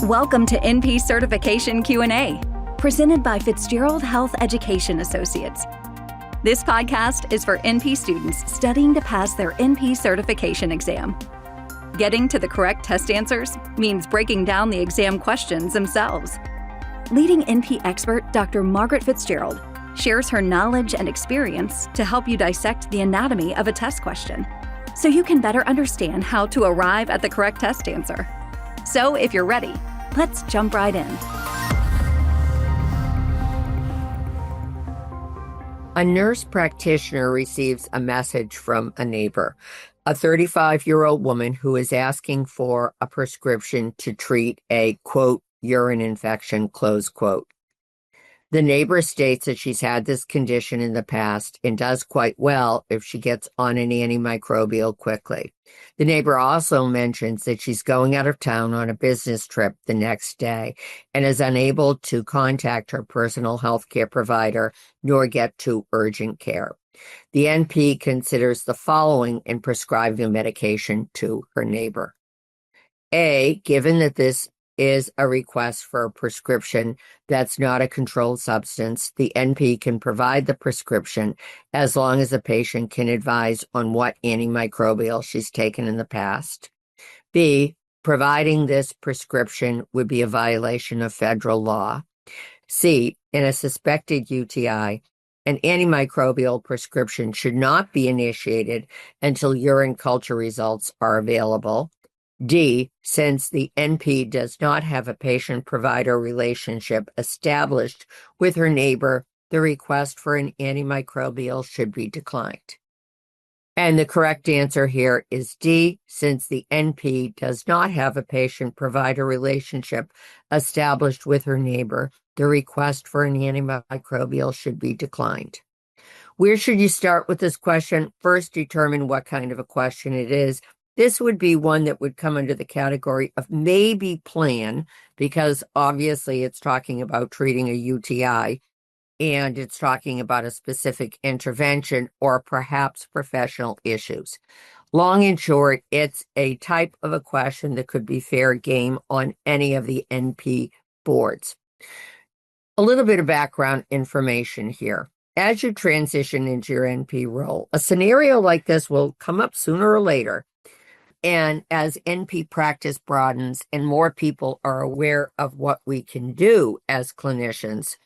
Welcome to NP Certification Q&A, presented by Fitzgerald Health Education Associates. This podcast is for NP students studying to pass their NP certification exam. Getting to the correct test answers means breaking down the exam questions themselves. Leading NP expert Dr. Margaret Fitzgerald shares her knowledge and experience to help you dissect the anatomy of a test question, so you can better understand how to arrive at the correct test answer. So if you're ready, let's jump right in. A nurse practitioner receives a message from a neighbor, a 35-year-old woman who is asking for a prescription to treat a, quote, urine infection, close quote. The neighbor states that she's had this condition in the past and does quite well if she gets on an antimicrobial quickly. The neighbor also mentions that she's going out of town on a business trip the next day and is unable to contact her personal health care provider nor get to urgent care. The NP considers the following in prescribing the medication to her neighbor. A, given that this is a request for a prescription that's not a controlled substance, the NP can provide the prescription as long as the patient can advise on what antimicrobial she's taken in the past. B, providing this prescription would be a violation of federal law. C, in a suspected UTI, an antimicrobial prescription should not be initiated until urine culture results are available. D, since the NP does not have a patient-provider relationship established with her neighbor, the request for an antimicrobial should be declined. And the correct answer here is D, since the NP does not have a patient-provider relationship established with her neighbor, the request for an antimicrobial should be declined. Where should you start with this question? First, determine what kind of a question it is. This would be one that would come under the category of maybe plan, because obviously it's talking about treating a UTI and it's talking about a specific intervention or perhaps professional issues. Long and short, it's a type of a question that could be fair game on any of the NP boards. A little bit of background information here. As you transition into your NP role, a scenario like this will come up sooner or later. And as NP practice broadens and more people are aware of what we can do as clinicians,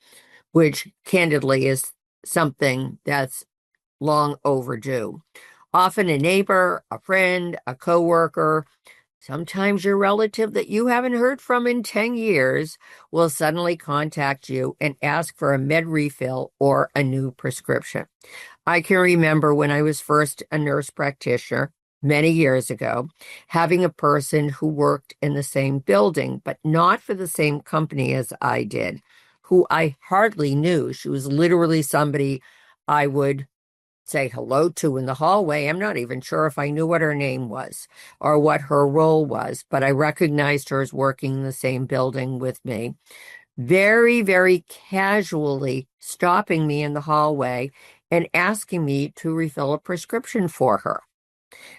which candidly is something that's long overdue. Often a neighbor, a friend, a coworker, sometimes your relative that you haven't heard from in 10 years will suddenly contact you and ask for a med refill or a new prescription. I can remember when I was first a nurse practitioner, many years ago, having a person who worked in the same building, but not for the same company as I did, who I hardly knew. She was literally somebody I would say hello to in the hallway. I'm not even sure if I knew what her name was or what her role was, but I recognized her as working in the same building with me. Very, very casually stopping me in the hallway and asking me to refill a prescription for her.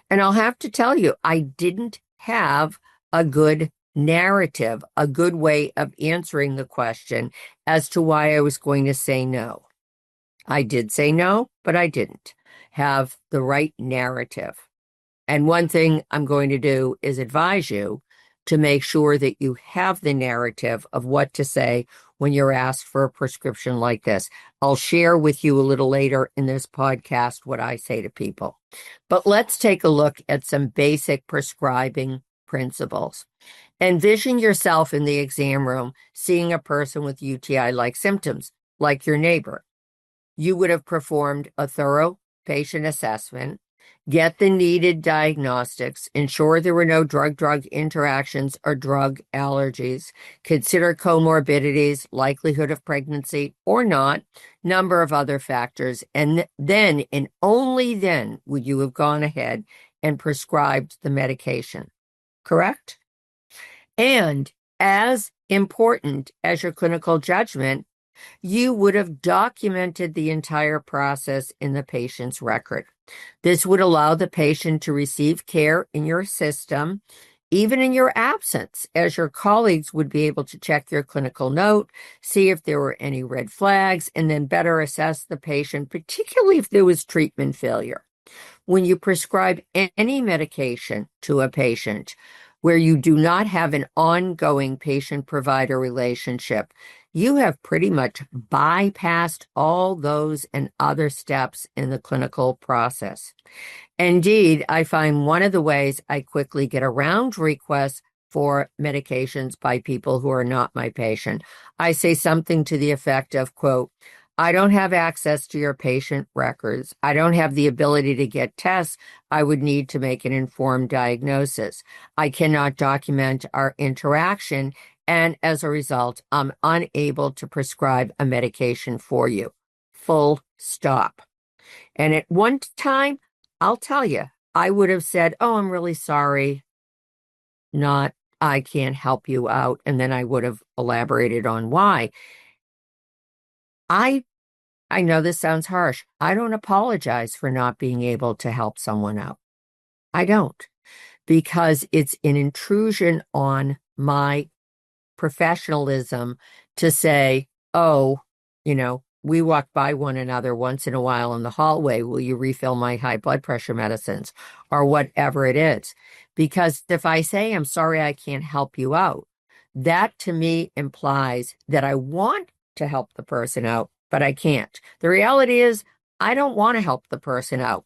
And I'll have to tell you, I didn't have a good narrative, a good way of answering the question as to why I was going to say no. I did say no, but I didn't have the right narrative. And one thing I'm going to do is advise you to make sure that you have the narrative of what to say when you're asked for a prescription like this. I'll share with you a little later in this podcast what I say to people. But let's take a look at some basic prescribing principles. Envision yourself in the exam room seeing a person with UTI-like symptoms, like your neighbor. You would have performed a thorough patient assessment, get the needed diagnostics, ensure there were no drug-drug interactions or drug allergies, consider comorbidities, likelihood of pregnancy or not, number of other factors, and then and only then would you have gone ahead and prescribed the medication. Correct? And as important as your clinical judgment, you would have documented the entire process in the patient's record. This would allow the patient to receive care in your system even in your absence, as your colleagues would be able to check your clinical note, see if there were any red flags, and then better assess the patient, particularly if there was treatment failure. When you prescribe any medication to a patient where you do not have an ongoing patient-provider relationship, you have pretty much bypassed all those and other steps in the clinical process. Indeed, I find one of the ways I quickly get around requests for medications by people who are not my patient. I say something to the effect of, quote, I don't have access to your patient records. I don't have the ability to get tests I would need to make an informed diagnosis. I cannot document our interaction, and as a result, I'm unable to prescribe a medication for you. Full stop. And at one time, I'll tell you, I would have said, oh, I'm really sorry, not I can't help you out. And then I would have elaborated on why. I know this sounds harsh. I don't apologize for not being able to help someone out. I don't, because it's an intrusion on my professionalism to say, oh, we walk by one another once in a while in the hallway. Will you refill my high blood pressure medicines or whatever it is? Because if I say, I'm sorry, I can't help you out, that to me implies that I want to help the person out, but I can't. The reality is I don't want to help the person out.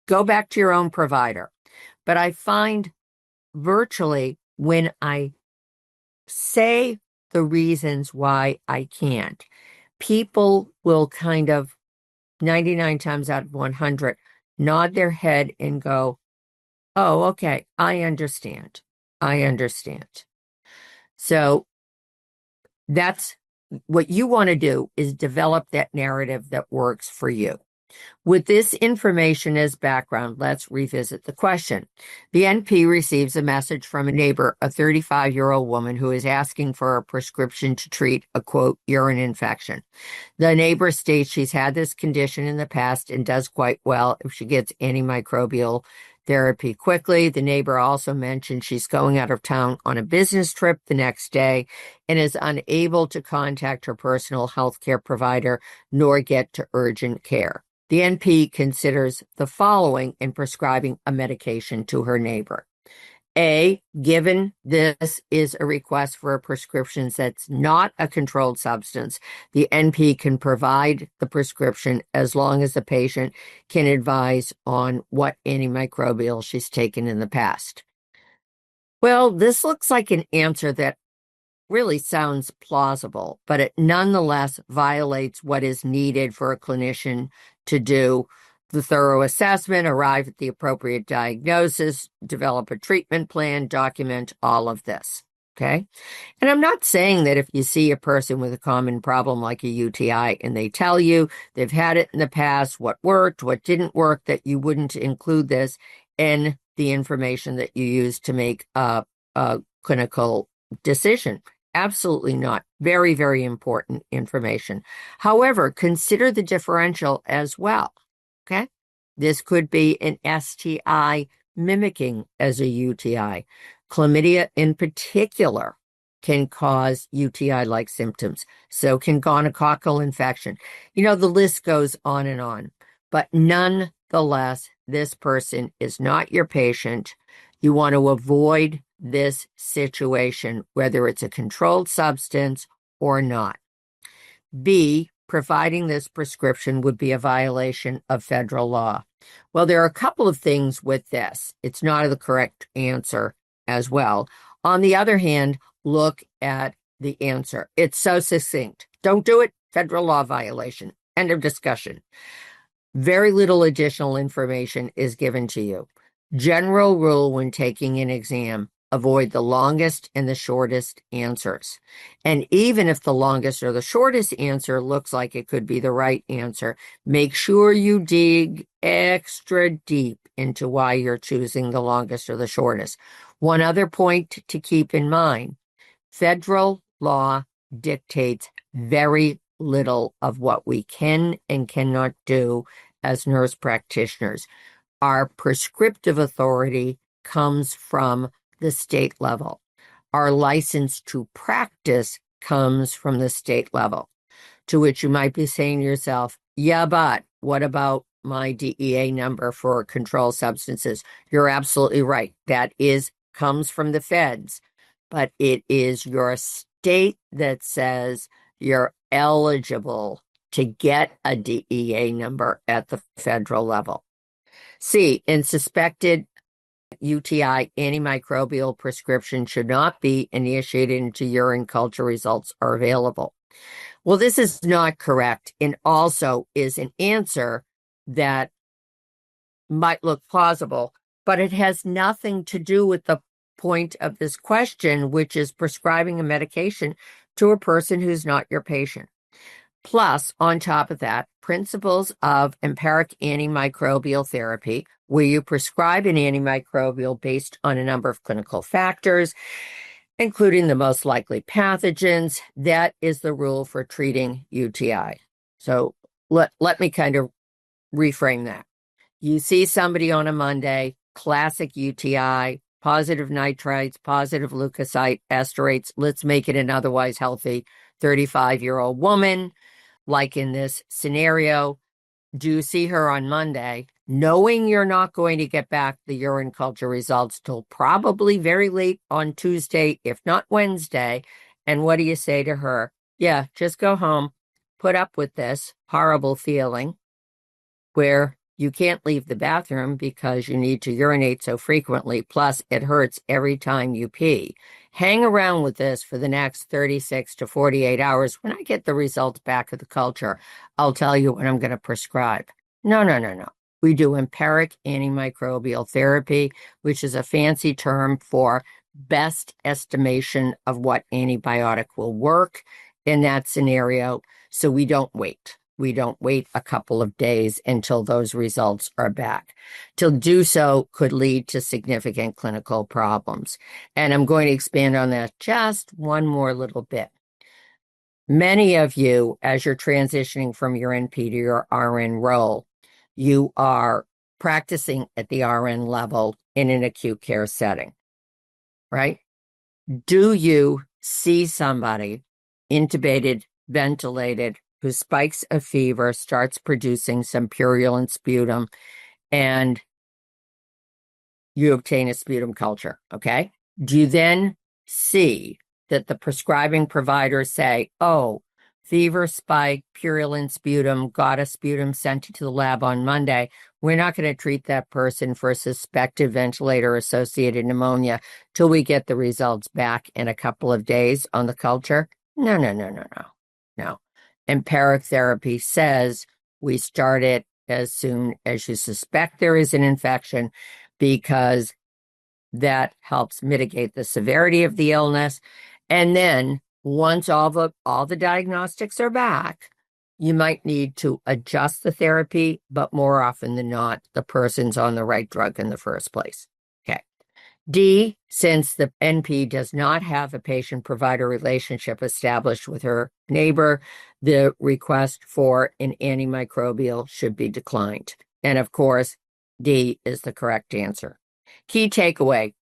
Go back to your own provider. But I find virtually when I say the reasons why I can't, people will kind of 99 times out of 100 nod their head and go, oh, okay, I understand. I understand. So that's what you want to do, is develop that narrative that works for you. With this information as background, let's revisit the question. The NP receives a message from a neighbor, a 35-year-old woman who is asking for a prescription to treat a, quote, urine infection. The neighbor states she's had this condition in the past and does quite well if she gets antimicrobial therapy quickly. The neighbor also mentioned she's going out of town on a business trip the next day and is unable to contact her personal health care provider nor get to urgent care. The NP considers the following in prescribing a medication to her neighbor. A, given this is a request for a prescription that's not a controlled substance, the NP can provide the prescription as long as the patient can advise on what antimicrobial she's taken in the past. Well, this looks like an answer that really sounds plausible, but it nonetheless violates what is needed for a clinician to do the thorough assessment, arrive at the appropriate diagnosis, develop a treatment plan, document all of this, okay? And I'm not saying that if you see a person with a common problem like a UTI and they tell you they've had it in the past, what worked, what didn't work, that you wouldn't include this in the information that you use to make a clinical decision. Absolutely not. Very, very important information. However, consider the differential as well. Okay? This could be an STI mimicking as a UTI. Chlamydia in particular can cause UTI-like symptoms. So can gonococcal infection. The list goes on and on. But nonetheless, this person is not your patient. You want to avoid this situation, whether it's a controlled substance or not. B, providing this prescription would be a violation of federal law. Well, there are a couple of things with this. It's not the correct answer as well. On the other hand, look at the answer. It's so succinct. Don't do it. Federal law violation. End of discussion. Very little additional information is given to you. General rule when taking an exam: avoid the longest and the shortest answers. And even if the longest or the shortest answer looks like it could be the right answer, make sure you dig extra deep into why you're choosing the longest or the shortest. One other point to keep in mind: federal law dictates very little of what we can and cannot do as nurse practitioners. Our prescriptive authority comes from the state level. Our license to practice comes from the state level. To which you might be saying to yourself, yeah, but what about my DEA number for controlled substances? You're absolutely right. That comes from the feds, but it is your state that says you're eligible to get a DEA number at the federal level. C, in suspected UTI, antimicrobial prescription should not be initiated until urine culture results are available. Well, this is not correct, and also is an answer that might look plausible, but it has nothing to do with the point of this question, which is prescribing a medication to a person who's not your patient. Plus, on top of that, principles of empiric antimicrobial therapy, where you prescribe an antimicrobial based on a number of clinical factors, including the most likely pathogens. That is the rule for treating UTI. So let me kind of reframe that. You see somebody on a Monday, classic UTI, positive nitrites, positive leukocyte esterates. Let's make it an otherwise healthy 35-year-old woman. Like in this scenario, do you see her on Monday, knowing you're not going to get back the urine culture results till probably very late on Tuesday, if not Wednesday? And what do you say to her? Yeah, just go home, put up with this horrible feeling where you can't leave the bathroom because you need to urinate so frequently, plus it hurts every time you pee. Hang around with this for the next 36 to 48 hours. When I get the results back of the culture, I'll tell you what I'm going to prescribe. No. We do empiric antimicrobial therapy, which is a fancy term for best estimation of what antibiotic will work in that scenario. So we don't wait. We don't wait a couple of days until those results are back. To do so could lead to significant clinical problems. And I'm going to expand on that just one more little bit. Many of you, as you're transitioning from your NP to your RN role, you are practicing at the RN level in an acute care setting, right? Do you see somebody intubated, ventilated, who spikes a fever, starts producing some purulent sputum, and you obtain a sputum culture, okay? Do you then see that the prescribing providers say, oh, fever spike, purulent sputum, got a sputum sent to the lab on Monday. We're not going to treat that person for suspected ventilator-associated pneumonia till we get the results back in a couple of days on the culture? No. Empiric therapy says we start it as soon as you suspect there is an infection, because that helps mitigate the severity of the illness. And then once all the diagnostics are back, you might need to adjust the therapy, but more often than not, the person's on the right drug in the first place. Okay. D, since the NP does not have a patient-provider relationship established with her neighbor, the request for an antimicrobial should be declined. And of course, D is the correct answer. Key takeaway: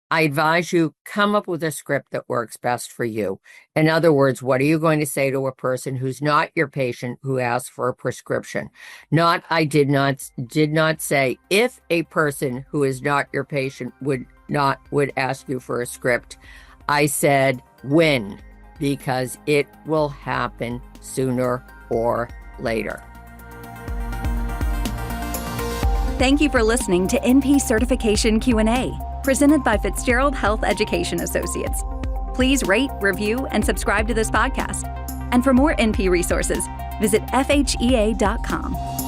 I advise you come up with a script that works best for you. In other words, what are you going to say to a person who's not your patient who asks for a prescription? I did not say if a person who is not your patient would ask you for a script. I said when, because it will happen sooner or later. Thank you for listening to NP Certification Q&A, presented by Fitzgerald Health Education Associates. Please rate, review, and subscribe to this podcast. And for more NP resources, visit FHEA.com.